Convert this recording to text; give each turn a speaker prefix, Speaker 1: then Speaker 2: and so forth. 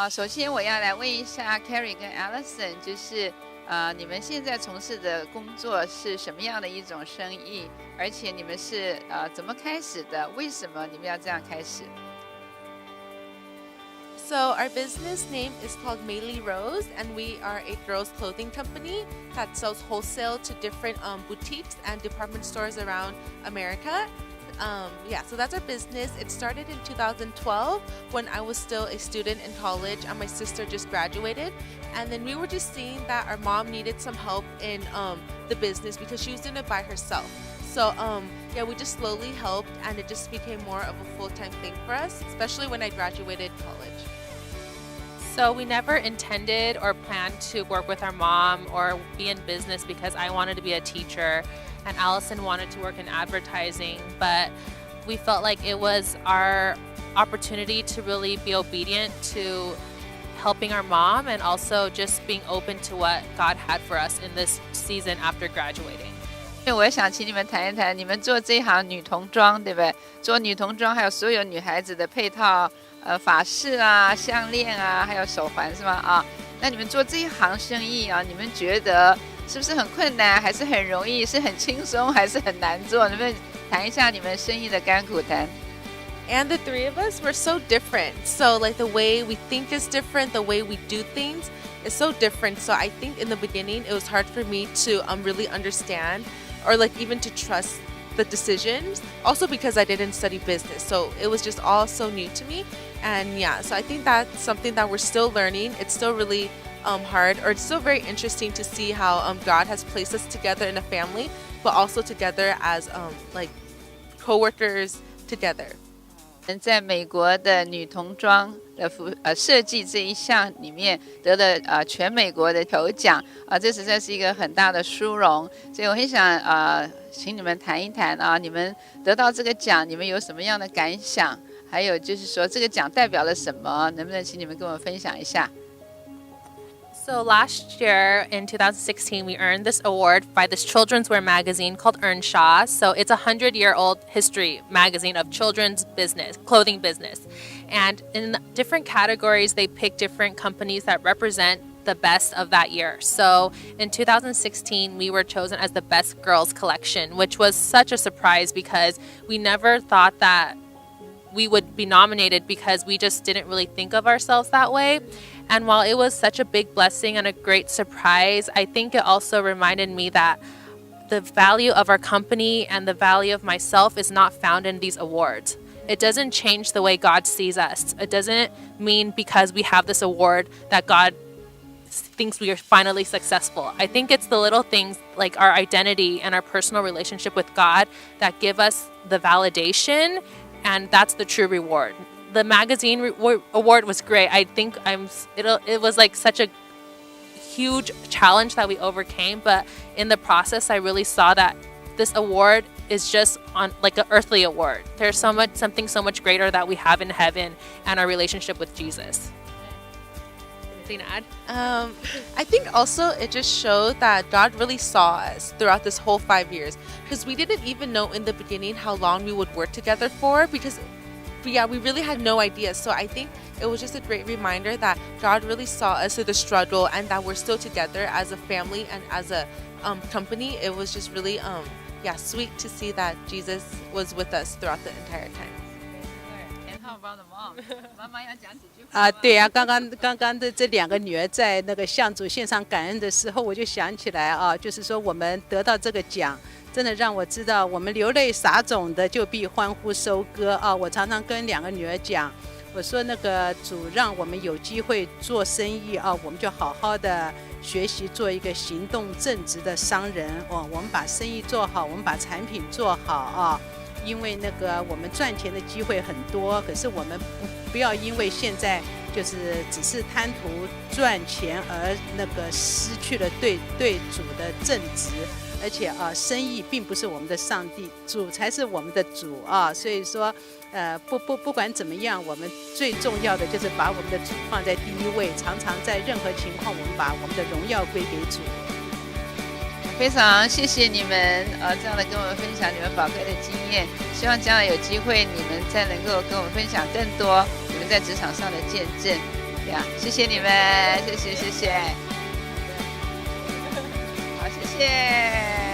Speaker 1: 首先我要来问一下 Carrie 跟 Allison，就是你们现在从事的工作是什么样的一种生意？而且你们是怎么开始的？为什么你们要这样开始？
Speaker 2: So our business name is called Li Rose, and we are a girls' clothing company that sells wholesale to different boutiques and department stores around America. So that's our business. It started in 2012 when I was still a student in college and my sister just graduated. And then we were just seeing that our mom needed some help in the business because she was doing it by herself. So we just slowly helped, and it just became more of a full-time thing for us, especially when I graduated college.
Speaker 3: So we never intended or planned to work with our mom or be in business because I wanted to be a teacher and Allison wanted to work in advertising, but we felt like it was our opportunity to really be obedient to helping our mom and also just being open to what God had for us in this season after graduating.
Speaker 1: 因为我想请你们谈一谈，你们做这一行女童装，对不对？做女童装还有所有女孩子的配套，发饰啊、项链啊，还有手环，是吗？啊，那你们做这一行生意啊，你们觉得是不是很困难，还是很容易？是很轻松，还是很难做？能不能谈一下你们生意的甘苦谈？
Speaker 2: And the three of us were so different. So like the way we think is different, the way we do things is so different. So I think in the beginning it was hard for me to really understand or like even to trust the decisions. Also because I didn't study business. So it was just all so new to me. And so I think that's something that we're still learning. It's still really hard, or it's still very interesting to see how God has placed us together in a family, but also together as like co-workers together.
Speaker 1: 在美国的女童装的设计这一项里面得了全美国的头奖这实在是一个很大的殊荣，所以我很想请你们谈一谈你们得到这个奖，你们有什么样的感想？还有就是说这个奖代表了什么？能不能请你们跟我分享一下？
Speaker 3: So last year in 2016, we earned this award by this children's wear magazine called Earnshaw. So it's a 100-year-old history magazine of children's business, clothing business. And in different categories, they pick different companies that represent the best of that year. So in 2016, we were chosen as the best girls collection, which was such a surprise because we never thought that we would be nominated because we just didn't really think of ourselves that way. And while it was such a big blessing and a great surprise, I think it also reminded me that the value of our company and the value of myself is not found in these awards. It doesn't change the way God sees us. It doesn't mean because we have this award that God thinks we are finally successful. I think it's the little things like our identity and our personal relationship with God that give us the validation, and that's the true reward. The magazine award was great. I think it was like such a huge challenge that we overcame, but in the process I really saw that this award is just on like an earthly award. There's something so much greater that we have in heaven and our relationship with Jesus. Anything to add?
Speaker 2: I think also it just showed that God really saw us throughout this whole 5 years, because we didn't even know in the beginning how long we would work together for, because we really had no idea. So I think it was just a great reminder that God really saw us through the struggle and that we're still together as a family and as a company. It was just really sweet to see that Jesus was with us throughout the entire time.
Speaker 1: And how about the mom? 妈妈要讲几句话吗？
Speaker 4: 对啊，刚刚的这两个女儿在那个向主献上感恩的时候，我就想起来就是说我们得到这个奖，真的让我知道，我们流泪撒种的就必欢呼收割我常常跟两个女儿讲，我说那个主让我们有机会做生意我们就好好的学习做一个行动正直的商人我们把生意做好，我们把产品做好因为那个我们赚钱的机会很多，可是我们不要因为现在就是只是贪图赚钱而那个失去了对主的正直，而且生意并不是我们的上帝，主才是我们的主所以说不管怎么样，我们最重要的就是把我们的主放在第一位，常常在任何情况，我们把我们的荣耀归给主。
Speaker 1: 非常谢谢你们这样的跟我们分享你们宝贵的经验，希望将来有机会你们再能够跟我们分享更多你们在职场上的见证。呀，谢谢你们，谢谢，好，谢谢。